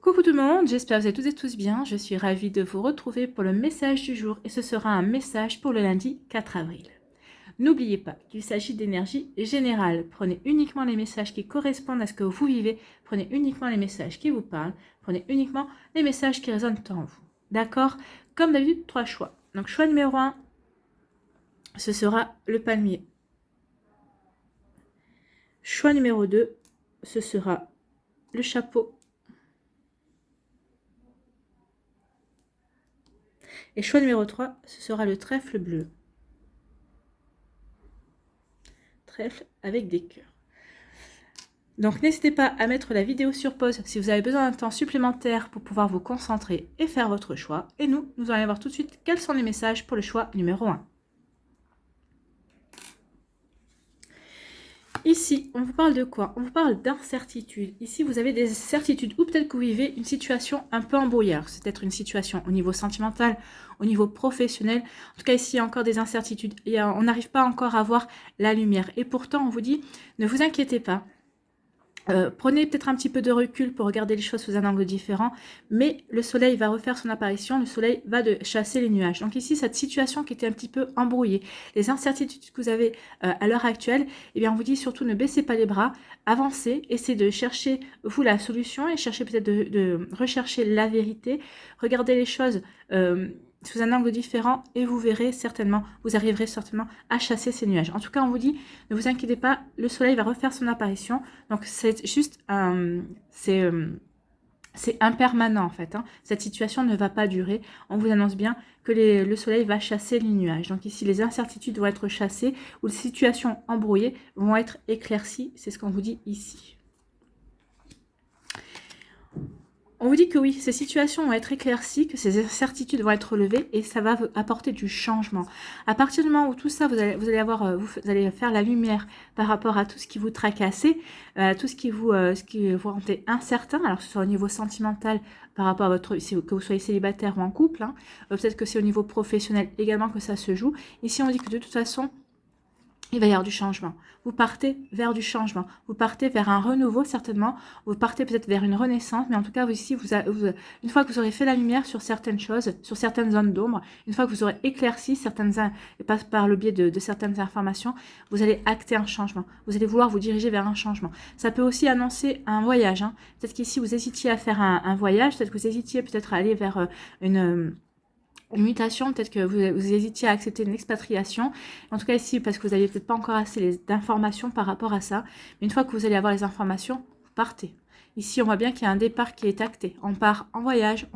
Coucou tout le monde, j'espère que vous êtes toutes et tous bien. Je suis ravie de vous retrouver pour le message du jour et ce sera un message pour le lundi 4 avril. N'oubliez pas qu'il s'agit d'énergie générale. Prenez uniquement les messages qui correspondent à ce que vous vivez. Prenez uniquement les messages qui vous parlent. Prenez uniquement les messages qui résonnent en vous. D'accord? Comme d'habitude, 3 choix. Donc choix numéro 1, ce sera le palmier. Choix numéro 2, ce sera le chapeau. Et choix numéro 3, ce sera le trèfle bleu. Trèfle avec des cœurs. Donc n'hésitez pas à mettre la vidéo sur pause si vous avez besoin d'un temps supplémentaire pour pouvoir vous concentrer et faire votre choix. Et nous allons voir tout de suite quels sont les messages pour le choix numéro 1. Ici, on vous parle de quoi? On vous parle d'incertitude. Ici, vous avez des certitudes ou peut-être que vous vivez une situation un peu embrouillée. C'est peut-être une situation au niveau sentimental, au niveau professionnel. En tout cas, ici, il y a encore des incertitudes. On n'arrive pas encore à voir la lumière. Et pourtant, on vous dit, ne vous inquiétez pas. Prenez peut-être un petit peu de recul pour regarder les choses sous un angle différent, mais le soleil va refaire son apparition, le soleil va chasser les nuages. Donc ici, cette situation qui était un petit peu embrouillée, les incertitudes que vous avez à l'heure actuelle, eh bien on vous dit surtout ne baissez pas les bras, avancez, essayez de chercher vous la solution et cherchez peut-être de rechercher la vérité, regardez les choses sous un angle différent et vous verrez certainement, vous arriverez certainement à chasser ces nuages. En tout cas, on vous dit, ne vous inquiétez pas, le soleil va refaire son apparition. Donc, c'est juste, c'est impermanent en fait. Cette situation ne va pas durer. On vous annonce bien que le soleil va chasser les nuages. Donc ici, les incertitudes vont être chassées ou les situations embrouillées vont être éclaircies. C'est ce qu'on vous dit ici. On vous dit que oui, ces situations vont être éclaircies, que ces incertitudes vont être levées et ça va apporter du changement. À partir du moment où tout ça, vous allez faire la lumière par rapport à tout ce qui vous tracassait, tout ce qui vous rendait incertain, alors que ce soit au niveau sentimental par rapport à que vous soyez célibataire ou en couple, peut-être que c'est au niveau professionnel également que ça se joue. Ici, on dit que de toute façon, il va y avoir du changement. Vous partez vers du changement. Vous partez vers un renouveau, certainement. Vous partez peut-être vers une renaissance. Mais en tout cas, ici, une fois que vous aurez fait la lumière sur certaines choses, sur certaines zones d'ombre, une fois que vous aurez éclairci par le biais de certaines informations, vous allez acter un changement. Vous allez vouloir vous diriger vers un changement. Ça peut aussi annoncer un voyage. Peut-être qu'ici, vous hésitiez à faire un voyage. Peut-être que vous hésitiez peut-être à aller vers une mutation, peut-être que vous hésitiez à accepter une expatriation. En tout cas ici, parce que vous n'aviez peut-être pas encore assez d'informations par rapport à ça. Mais une fois que vous allez avoir les informations, vous partez. Ici, on voit bien qu'il y a un départ qui est acté. On part en voyage,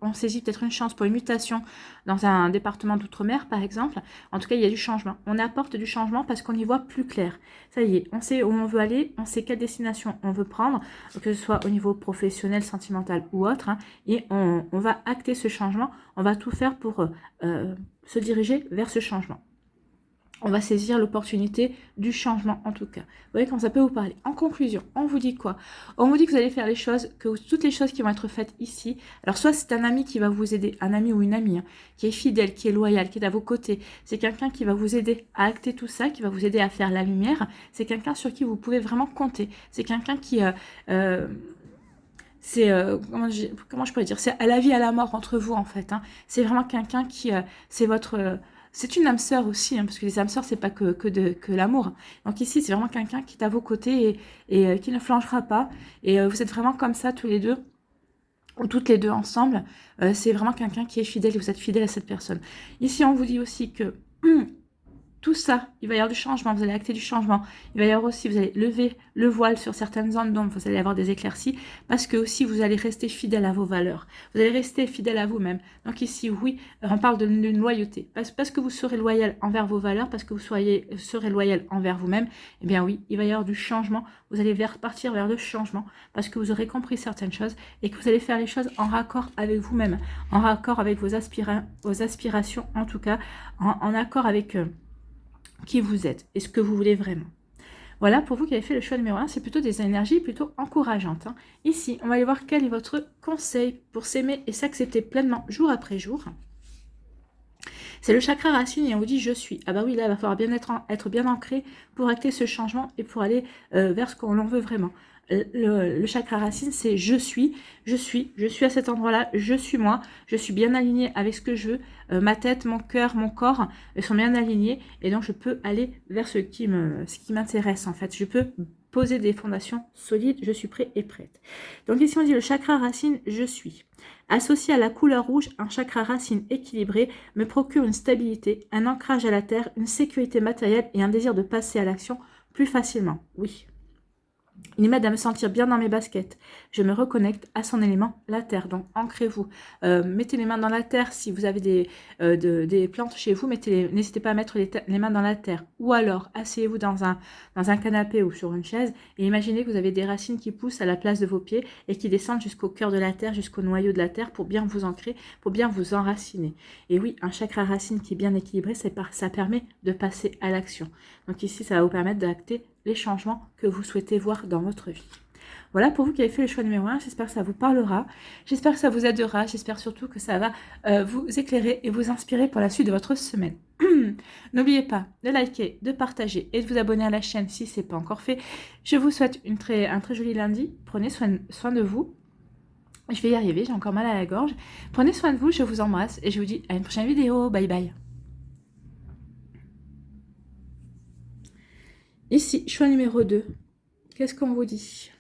on saisit peut-être une chance pour une mutation dans un département d'outre-mer, par exemple. En tout cas, il y a du changement. On apporte du changement parce qu'on y voit plus clair. Ça y est, on sait où on veut aller, on sait quelle destination on veut prendre, que ce soit au niveau professionnel, sentimental ou autre. Et on va acter ce changement. On va tout faire pour se diriger vers ce changement. On va saisir l'opportunité du changement en tout cas. Vous voyez comment ça peut vous parler. En conclusion, on vous dit quoi? On vous dit que vous allez faire les choses, toutes les choses qui vont être faites ici. Alors soit c'est un ami qui va vous aider, un ami ou une amie, qui est fidèle, qui est loyal, qui est à vos côtés. C'est quelqu'un qui va vous aider à acter tout ça, qui va vous aider à faire la lumière. C'est quelqu'un sur qui vous pouvez vraiment compter. C'est quelqu'un qui... c'est comment je pourrais dire, c'est à la vie à la mort entre vous en fait. C'est vraiment quelqu'un qui c'est votre c'est une âme sœur aussi, parce que les âmes sœurs c'est pas que l'amour. Donc ici c'est vraiment quelqu'un qui est à vos côtés et qui ne flanchera pas. Et vous êtes vraiment comme ça tous les deux ou toutes les deux ensemble. C'est vraiment quelqu'un qui est fidèle et vous êtes fidèle à cette personne. Ici on vous dit aussi que tout ça, il va y avoir du changement, vous allez acter du changement. Il va y avoir aussi, vous allez lever le voile sur certaines zones d'ombre, vous allez avoir des éclaircies, parce que aussi vous allez rester fidèle à vos valeurs. Vous allez rester fidèle à vous-même. Donc ici, oui, on parle de loyauté. Parce que vous serez loyal envers vos valeurs, parce que vous serez loyal envers vous-même, eh bien oui, il va y avoir du changement. Vous allez partir vers le changement, parce que vous aurez compris certaines choses, et que vous allez faire les choses en raccord avec vous-même, en raccord avec vos aspirations, en tout cas, en accord avec... qui vous êtes et ce que vous voulez vraiment. Voilà, pour vous qui avez fait le choix numéro 1, c'est plutôt des énergies plutôt encourageantes. Ici, on va aller voir quel est votre conseil pour s'aimer et s'accepter pleinement jour après jour. C'est le chakra racine et on vous dit « je suis ». Ah bah oui, là, il va falloir bien être bien ancré pour acter ce changement et pour aller vers ce qu'on en veut vraiment. Le chakra racine, c'est je suis à cet endroit-là, je suis moi, je suis bien alignée avec ce que je veux, ma tête, mon cœur, mon corps sont bien alignés et donc je peux aller vers ce qui m'intéresse en fait. Je peux poser des fondations solides, je suis prêt et prête. Donc ici on dit le chakra racine, je suis. Associé à la couleur rouge, un chakra racine équilibré me procure une stabilité, un ancrage à la terre, une sécurité matérielle et un désir de passer à l'action plus facilement. Oui. Il m'aide à me sentir bien dans mes baskets. Je me reconnecte à son élément, la terre. Donc, ancrez-vous. Mettez les mains dans la terre. Si vous avez des plantes chez vous, n'hésitez pas à mettre les mains dans la terre. Ou alors, asseyez-vous dans un canapé ou sur une chaise et imaginez que vous avez des racines qui poussent à la place de vos pieds et qui descendent jusqu'au cœur de la terre, jusqu'au noyau de la terre pour bien vous ancrer, pour bien vous enraciner. Et oui, un chakra racine qui est bien équilibré, ça permet de passer à l'action. Donc ici, ça va vous permettre d'acter les changements que vous souhaitez voir dans votre vie. Voilà pour vous qui avez fait le choix numéro 1, j'espère que ça vous parlera, j'espère que ça vous aidera, j'espère surtout que ça va vous éclairer et vous inspirer pour la suite de votre semaine. N'oubliez pas de liker, de partager et de vous abonner à la chaîne si ce n'est pas encore fait. Je vous souhaite un très joli lundi, prenez soin de vous. Je vais y arriver, j'ai encore mal à la gorge. Prenez soin de vous, je vous embrasse et je vous dis à une prochaine vidéo, bye bye. Ici, choix numéro 2. Qu'est-ce qu'on vous dit?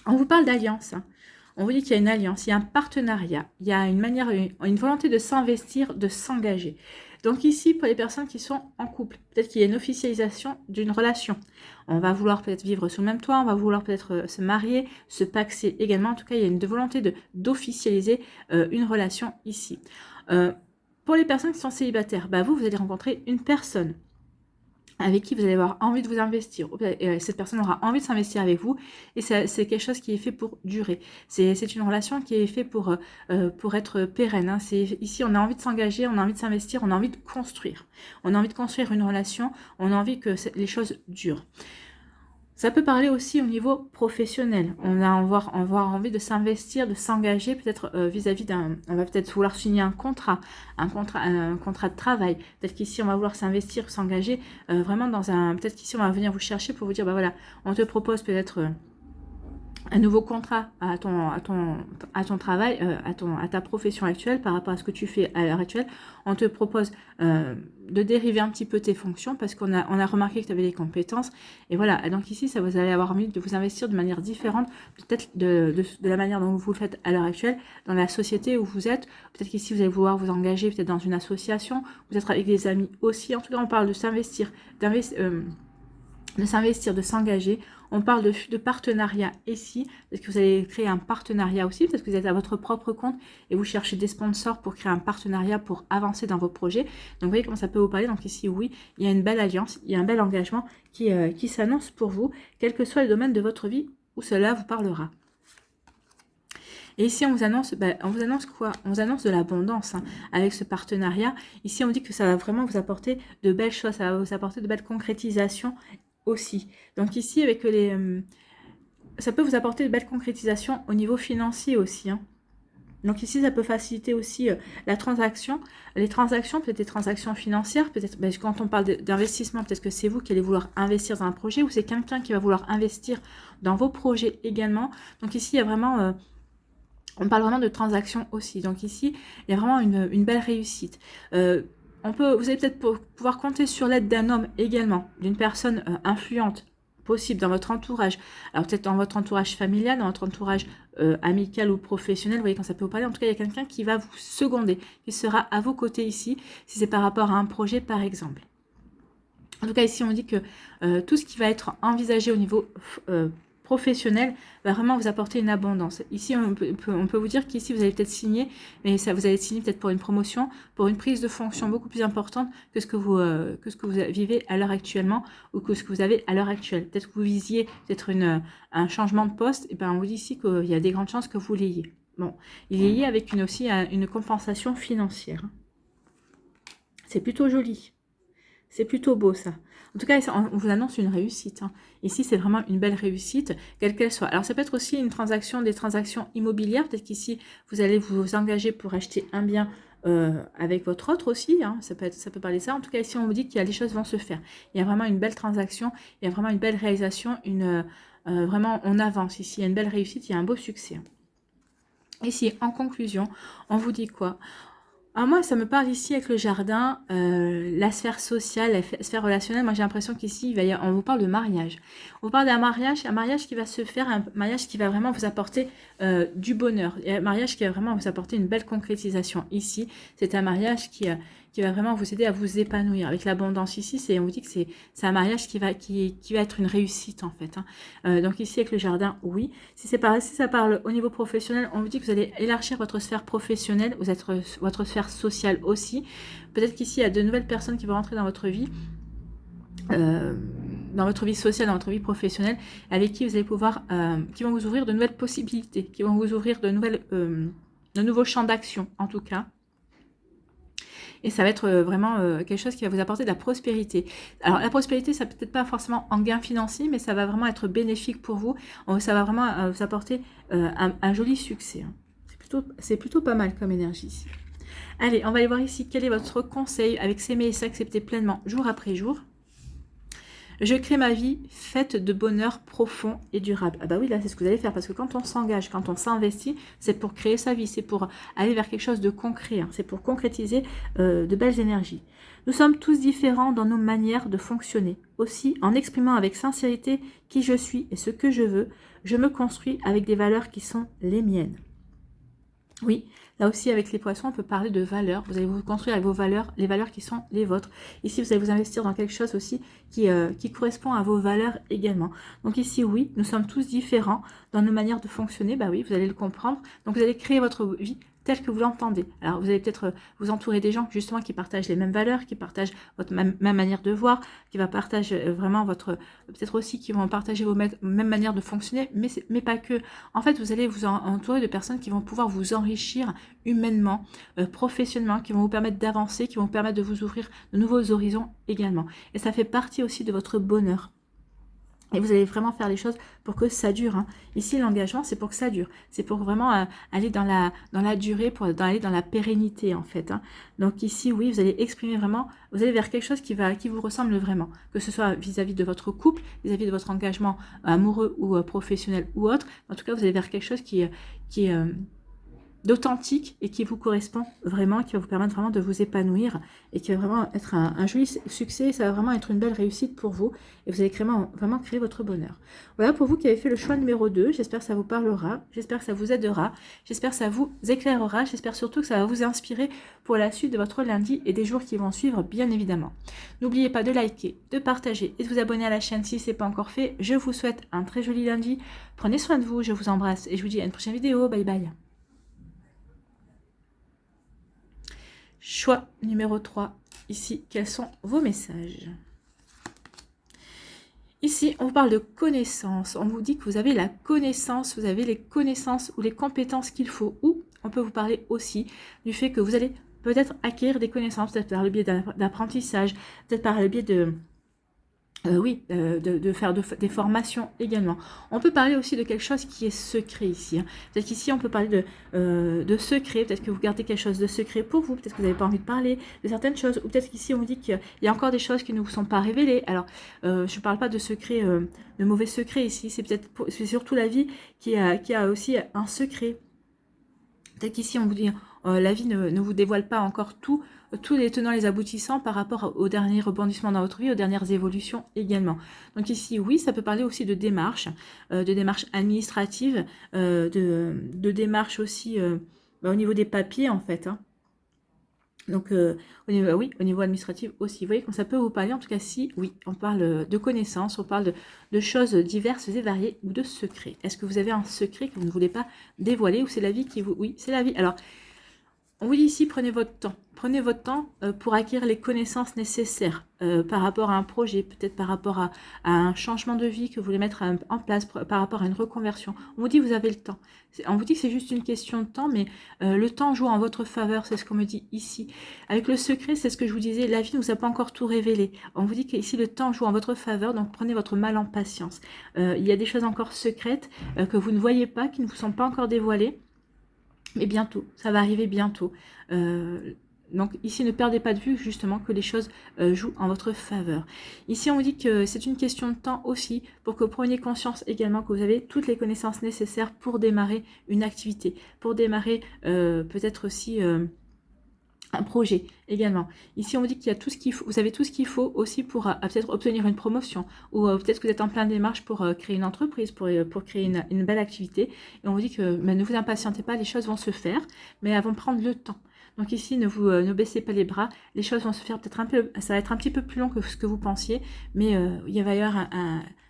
On vous parle d'alliance. Hein. On vous dit qu'il y a une alliance, il y a un partenariat, il y a une volonté de s'investir, de s'engager. Donc ici, pour les personnes qui sont en couple, peut-être qu'il y a une officialisation d'une relation. On va vouloir peut-être vivre sous le même toit, on va vouloir peut-être se marier, se paxer également. En tout cas, il y a une volonté d'officialiser une relation ici. Pour les personnes qui sont célibataires, vous allez rencontrer une personne avec qui vous allez avoir envie de vous investir. Cette personne aura envie de s'investir avec vous et c'est quelque chose qui est fait pour durer. C'est une relation qui est faite pour être pérenne. Hein. Ici, on a envie de s'engager, on a envie de s'investir, on a envie de construire. On a envie de construire une relation, on a envie que les choses durent. Ça peut parler aussi au niveau professionnel. On va avoir envie de s'investir, de s'engager, peut-être vis-à-vis on va peut-être vouloir signer un contrat de travail. Peut-être qu'ici on va vouloir s'investir, s'engager vraiment peut-être qu'ici on va venir vous chercher pour vous dire, voilà, on te propose peut-être un nouveau contrat à ton travail, à ta profession actuelle par rapport à ce que tu fais à l'heure actuelle. On te propose de dériver un petit peu tes fonctions parce qu'on a remarqué que tu avais des compétences. Et voilà, donc ici, vous allez avoir envie de vous investir de manière différente, peut-être de la manière dont vous le faites à l'heure actuelle, dans la société où vous êtes. Peut-être qu'ici, vous allez vouloir vous engager peut-être dans une association, peut-être avec des amis aussi. En tout cas, on parle de s'investir, de s'engager. On parle de partenariat ici, parce que vous allez créer un partenariat aussi, peut-être que vous êtes à votre propre compte et vous cherchez des sponsors pour créer un partenariat pour avancer dans vos projets. Donc vous voyez comment ça peut vous parler. Donc ici, oui, il y a une belle alliance, il y a un bel engagement qui s'annonce pour vous, quel que soit le domaine de votre vie où cela vous parlera. Et ici, on vous annonce quoi? On vous annonce de l'abondance hein, avec ce partenariat. Ici, on dit que ça va vraiment vous apporter de belles choses, ça va vous apporter de belles concrétisations aussi. Donc ici, avec ça peut vous apporter de belles concrétisations au niveau financier aussi. Hein. Donc ici, ça peut faciliter aussi la transaction. Les transactions, peut-être des transactions financières, peut-être quand on parle d'investissement, peut-être que c'est vous qui allez vouloir investir dans un projet ou c'est quelqu'un qui va vouloir investir dans vos projets également. Donc ici, il y a vraiment... on parle vraiment de transactions aussi. Donc ici, il y a vraiment une belle réussite. Vous allez peut-être pouvoir compter sur l'aide d'un homme également, d'une personne influente, possible dans votre entourage. Alors peut-être dans votre entourage familial, dans votre entourage amical ou professionnel, vous voyez quand ça peut vous parler. En tout cas, il y a quelqu'un qui va vous seconder, qui sera à vos côtés ici, si c'est par rapport à un projet par exemple. En tout cas, ici, on dit que tout ce qui va être envisagé au niveau professionnel va vraiment vous apporter une abondance. Ici, on peut vous dire qu'ici, vous allez peut-être signer, mais ça vous allez signer peut-être pour une promotion, pour une prise de fonction beaucoup plus importante que ce que vous vivez à l'heure actuellement ou que ce que vous avez à l'heure actuelle. Peut-être que vous visiez peut-être un changement de poste, et on vous dit ici qu'il y a des grandes chances que vous l'ayez. Bon, il est lié avec aussi une compensation financière. C'est plutôt joli. C'est plutôt beau ça. En tout cas, on vous annonce une réussite. Hein. Ici, c'est vraiment une belle réussite, quelle qu'elle soit. Alors, ça peut être aussi des transactions immobilières. Peut-être qu'ici, vous allez vous engager pour acheter un bien avec votre autre aussi, hein, ça peut parler de ça. En tout cas, ici, on vous dit qu'il y a des choses vont se faire. Il y a vraiment une belle transaction, il y a vraiment une belle réalisation, vraiment, on avance ici. Il y a une belle réussite, il y a un beau succès. Ici, en conclusion, on vous dit quoi? Alors moi, ça me parle ici avec le jardin, la sphère sociale, la sphère relationnelle. Moi, j'ai l'impression qu'ici, on vous parle de mariage. On vous parle d'un mariage, un mariage qui va se faire, un mariage qui va vraiment vous apporter du bonheur. Et un mariage qui va vraiment vous apporter une belle concrétisation. Ici, c'est un mariage qui va vraiment vous aider à vous épanouir. Avec l'abondance ici, on vous dit que c'est un mariage qui va être une réussite en fait. Hein. Donc ici, avec le jardin, oui. Si ça parle au niveau professionnel, on vous dit que vous allez élargir votre sphère professionnelle, votre sphère sociale aussi. Peut-être qu'ici, il y a de nouvelles personnes qui vont rentrer dans votre vie. Dans votre vie sociale, dans votre vie professionnelle, avec qui vous allez pouvoir, qui vont vous ouvrir de nouvelles possibilités, qui vont vous ouvrir de nouveaux champs d'action, en tout cas. Et ça va être vraiment quelque chose qui va vous apporter de la prospérité. Alors la prospérité, ça peut-être pas forcément en gain financier, mais ça va vraiment être bénéfique pour vous. Ça va vraiment vous apporter un joli succès. Hein. C'est plutôt pas mal comme énergie ici. Allez, on va aller voir ici quel est votre conseil avec s'aimer et s'accepter pleinement jour après jour. Je crée ma vie faite de bonheur profond et durable. Ah bah oui, là, c'est ce que vous allez faire. Parce que quand on s'engage, quand on s'investit, c'est pour créer sa vie. C'est pour aller vers quelque chose de concret. Hein. C'est pour concrétiser de belles énergies. Nous sommes tous différents dans nos manières de fonctionner. Aussi, en exprimant avec sincérité qui je suis et ce que je veux, je me construis avec des valeurs qui sont les miennes. Oui, là aussi avec les poissons, on peut parler de valeurs. Vous allez vous construire avec vos valeurs, les valeurs qui sont les vôtres. Ici, vous allez vous investir dans quelque chose aussi qui correspond à vos valeurs également. Donc ici, oui, nous sommes tous différents dans nos manières de fonctionner. Bah oui, vous allez le comprendre. Donc vous allez créer votre vie telle que vous l'entendez. Alors vous allez peut-être vous entourer des gens justement qui partagent les mêmes valeurs, qui partagent votre même manière de voir, qui va partager vraiment peut-être aussi qui vont partager vos mêmes manières de fonctionner, mais pas que. En fait, vous allez vous entourer de personnes qui vont pouvoir vous enrichir humainement, professionnellement, qui vont vous permettre d'avancer, qui vont vous permettre de vous ouvrir de nouveaux horizons également. Et ça fait partie aussi de votre bonheur. Et vous allez vraiment faire les choses pour que ça dure. Hein. Ici, l'engagement, c'est pour que ça dure. C'est pour vraiment aller dans la durée, pour aller dans la pérennité, en fait. Hein. Donc ici, oui, vous allez exprimer vraiment, vous allez vers quelque chose qui vous ressemble vraiment. Que ce soit vis-à-vis de votre couple, vis-à-vis de votre engagement amoureux ou professionnel ou autre. En tout cas, vous allez vers quelque chose qui est d'authentique et qui vous correspond vraiment, qui va vous permettre vraiment de vous épanouir et qui va vraiment être un joli succès, ça va vraiment être une belle réussite pour vous et vous allez vraiment créer votre bonheur. Voilà pour vous qui avez fait le choix numéro 2, j'espère que ça vous parlera, j'espère que ça vous aidera, j'espère que ça vous éclairera, j'espère surtout que ça va vous inspirer pour la suite de votre lundi et des jours qui vont suivre bien évidemment. N'oubliez pas de liker, de partager et de vous abonner à la chaîne si ce n'est pas encore fait. Je vous souhaite un très joli lundi, prenez soin de vous, je vous embrasse et je vous dis à une prochaine vidéo, bye bye. Choix numéro 3. Ici, quels sont vos messages? Ici, on vous parle de connaissances. On vous dit que vous avez la connaissance, vous avez les connaissances ou les compétences qu'il faut. Ou on peut vous parler aussi du fait que vous allez peut-être acquérir des connaissances, peut-être par le biais d'apprentissage, peut-être par le biais de faire des formations également. On peut parler aussi de quelque chose qui est secret ici. Hein. Peut-être qu'ici, on peut parler de secret. Peut-être que vous gardez quelque chose de secret pour vous. Peut-être que vous n'avez pas envie de parler de certaines choses. Ou peut-être qu'ici, on vous dit qu'il y a encore des choses qui ne vous sont pas révélées. Alors, je ne parle pas de secret, de mauvais secret ici. C'est surtout la vie qui a aussi un secret. Peut-être qu'ici, on vous dit, la vie ne vous dévoile pas encore tous les tenants, les aboutissants par rapport aux derniers rebondissements dans votre vie, aux dernières évolutions également. Donc ici, oui, ça peut parler aussi de démarches administratives, de démarches aussi au niveau des papiers, en fait. Hein. Donc, au niveau administratif aussi. Vous voyez, quand ça peut vous parler, en tout cas, si, oui, on parle de connaissances, on parle de choses diverses et variées ou de secrets. Est-ce que vous avez un secret que vous ne voulez pas dévoiler ou c'est la vie qui vous... Oui, c'est la vie. Alors, on vous dit ici, prenez votre temps. Prenez votre temps pour acquérir les connaissances nécessaires par rapport à un projet, peut-être par rapport à un changement de vie que vous voulez mettre en place, par rapport à une reconversion. On vous dit vous avez le temps. On vous dit que c'est juste une question de temps, mais le temps joue en votre faveur, c'est ce qu'on me dit ici. Avec le secret, c'est ce que je vous disais, la vie ne vous a pas encore tout révélé. On vous dit qu'ici le temps joue en votre faveur, donc prenez votre mal en patience. Il y a des choses encore secrètes que vous ne voyez pas, qui ne vous sont pas encore dévoilées. Mais bientôt, ça va arriver bientôt. Donc ici, ne perdez pas de vue justement que les choses jouent en votre faveur. Ici, on vous dit que c'est une question de temps aussi pour que vous preniez conscience également que vous avez toutes les connaissances nécessaires pour démarrer une activité, pour démarrer peut-être aussi un projet également. Ici, on vous dit qu'il y a tout ce qu'il faut, vous avez tout ce qu'il faut aussi pour peut-être obtenir une promotion ou peut-être que vous êtes en pleine démarche pour créer une entreprise, pour créer une belle activité. Et on vous dit que ne vous impatientez pas, les choses vont se faire, mais elles vont prendre le temps. Donc ici, ne baissez pas les bras. Les choses vont se faire peut-être un peu, ça va être un petit peu plus long que ce que vous pensiez, mais il va y avoir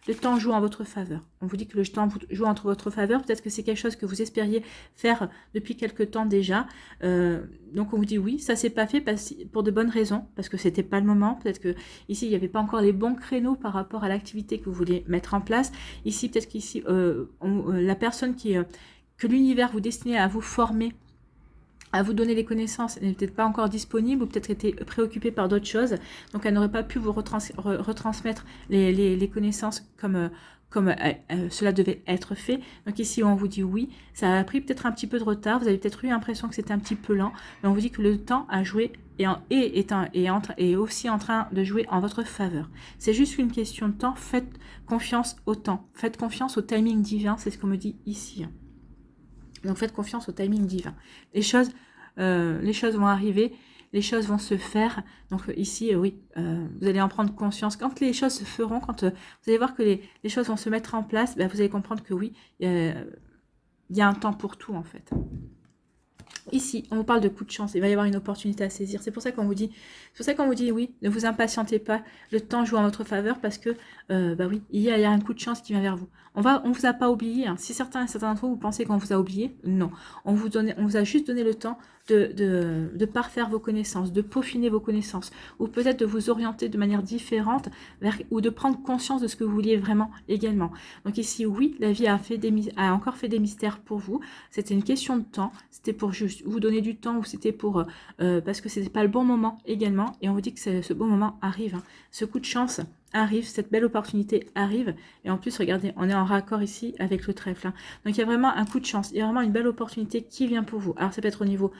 le temps joue en votre faveur. On vous dit que le temps joue entre votre faveur. Peut-être que c'est quelque chose que vous espériez faire depuis quelque temps déjà. Donc on vous dit oui, ça s'est pas fait pour de bonnes raisons, parce que c'était pas le moment. Peut-être que ici il n'y avait pas encore les bons créneaux par rapport à l'activité que vous vouliez mettre en place. Ici peut-être qu'ici la personne que l'univers vous destinait à vous former, à vous donner les connaissances, elle n'est peut-être pas encore disponible ou peut-être était préoccupée par d'autres choses. Donc, elle n'aurait pas pu vous retransmettre les connaissances comme cela devait être fait. Donc ici, on vous dit oui. Ça a pris peut-être un petit peu de retard. Vous avez peut-être eu l'impression que c'était un petit peu lent. Mais on vous dit que le temps a joué est aussi en train de jouer en votre faveur. C'est juste une question de temps. Faites confiance au temps. Faites confiance au timing divin. C'est ce qu'on me dit ici. Donc faites confiance au timing divin. Les choses vont arriver, les choses vont se faire. Donc ici, oui, vous allez en prendre conscience. Quand les choses se feront, quand vous allez voir que les choses vont se mettre en place, ben, vous allez comprendre que oui, il y a un temps pour tout en fait. Ici, on vous parle de coup de chance, il va y avoir une opportunité à saisir. C'est pour ça qu'on vous dit, oui, ne vous impatientez pas, le temps joue en votre faveur parce que, bah oui, il y a un coup de chance qui vient vers vous. On vous a pas oublié. Hein. Si certains d'entre vous, vous pensez qu'on vous a oublié, non. On vous a juste donné le temps de parfaire vos connaissances, de peaufiner vos connaissances, ou peut-être de vous orienter de manière différente ou de prendre conscience de ce que vous vouliez vraiment également. Donc ici, oui, la vie a encore fait des mystères pour vous. C'était une question de temps. C'était pour juste vous donner du temps ou c'était pour parce que c'était pas le bon moment également. Et on vous dit que ce bon moment arrive. Hein. Ce coup de chance arrive, cette belle opportunité arrive. Et en plus, regardez, on est en raccord ici avec le trèfle. Hein. Donc il y a vraiment un coup de chance. Il y a vraiment une belle opportunité qui vient pour vous. Alors ça peut être au niveau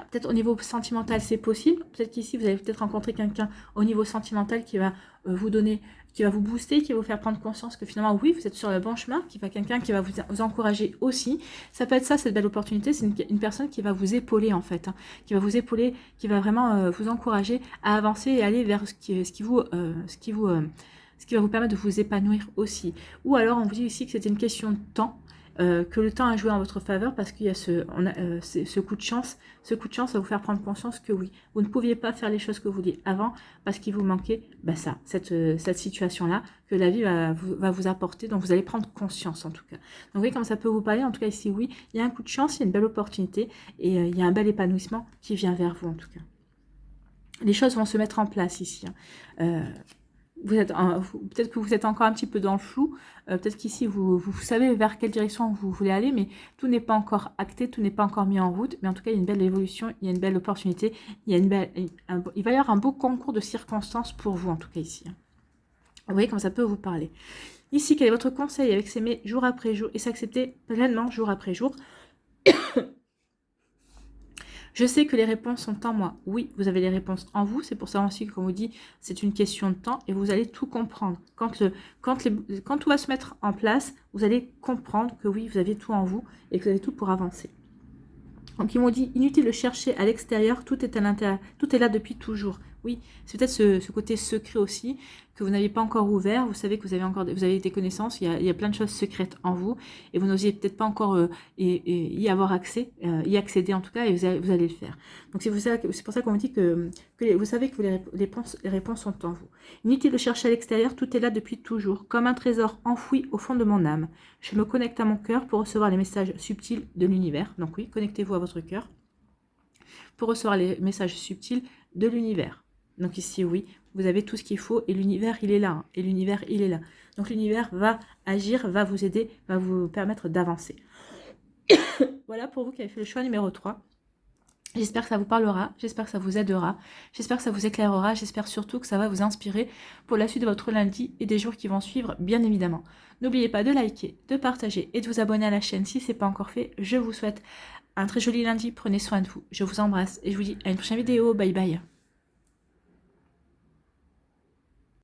peut-être au niveau sentimental, c'est possible. Peut-être qu'ici, vous allez peut-être rencontrer quelqu'un au niveau sentimental qui va vous donner, qui va vous booster, qui va vous faire prendre conscience que finalement, oui, vous êtes sur le bon chemin, quelqu'un qui va vous encourager aussi. Ça peut être ça, cette belle opportunité. C'est une personne qui va vous épauler, en fait. Hein, qui va vous épauler, qui va vraiment vous encourager à avancer et aller vers ce qui va vous permettre de vous épanouir aussi. Ou alors, on vous dit ici que c'était une question de temps. Que le temps a joué en votre faveur parce qu'il y a ce coup de chance. Ce coup de chance va vous faire prendre conscience que oui, vous ne pouviez pas faire les choses que vous vouliez avant parce qu'il vous manquait cette situation-là que la vie va vous apporter. Donc vous allez prendre conscience en tout cas. Donc oui, comme ça peut vous parler, en tout cas ici, oui, il y a un coup de chance, il y a une belle opportunité et il y a un bel épanouissement qui vient vers vous en tout cas. Les choses vont se mettre en place ici. Hein. Peut-être que vous êtes encore un petit peu dans le flou, peut-être qu'ici vous savez vers quelle direction vous voulez aller, mais tout n'est pas encore acté, tout n'est pas encore mis en route, mais en tout cas il y a une belle évolution, il y a une belle opportunité, il va y avoir un beau concours de circonstances pour vous en tout cas ici. Vous voyez comme ça peut vous parler. Ici, quel est votre conseil avec s'aimer jour après jour et s'accepter pleinement jour après jour? Je sais que les réponses sont en moi. Oui, vous avez les réponses en vous. C'est pour ça aussi que, comme on vous dit, c'est une question de temps et vous allez tout comprendre. Quand tout va se mettre en place, vous allez comprendre que oui, vous avez tout en vous et que vous avez tout pour avancer. Donc, ils m'ont dit, inutile de chercher à l'extérieur, tout est à l'intérieur, tout est là depuis toujours. Oui, c'est peut-être ce côté secret aussi que vous n'avez pas encore ouvert. Vous savez que vous avez des connaissances, il y a plein de choses secrètes en vous et vous n'osiez peut-être pas encore y avoir accès, y accéder en tout cas et vous allez le faire. Donc c'est pour ça qu'on me dit que vous savez que les réponses sont en vous. Inutile de chercher à l'extérieur, tout est là depuis toujours, comme un trésor enfoui au fond de mon âme. Je me connecte à mon cœur pour recevoir les messages subtils de l'univers. Donc oui, connectez-vous à votre cœur pour recevoir les messages subtils de l'univers. Donc ici, oui, vous avez tout ce qu'il faut et l'univers, il est là. Hein, et l'univers, il est là. Donc l'univers va agir, va vous aider, va vous permettre d'avancer. Voilà pour vous qui avez fait le choix numéro 3. J'espère que ça vous parlera, j'espère que ça vous aidera, j'espère que ça vous éclairera, j'espère surtout que ça va vous inspirer pour la suite de votre lundi et des jours qui vont suivre, bien évidemment. N'oubliez pas de liker, de partager et de vous abonner à la chaîne si ce n'est pas encore fait. Je vous souhaite un très joli lundi, prenez soin de vous, je vous embrasse et je vous dis à une prochaine vidéo, bye bye.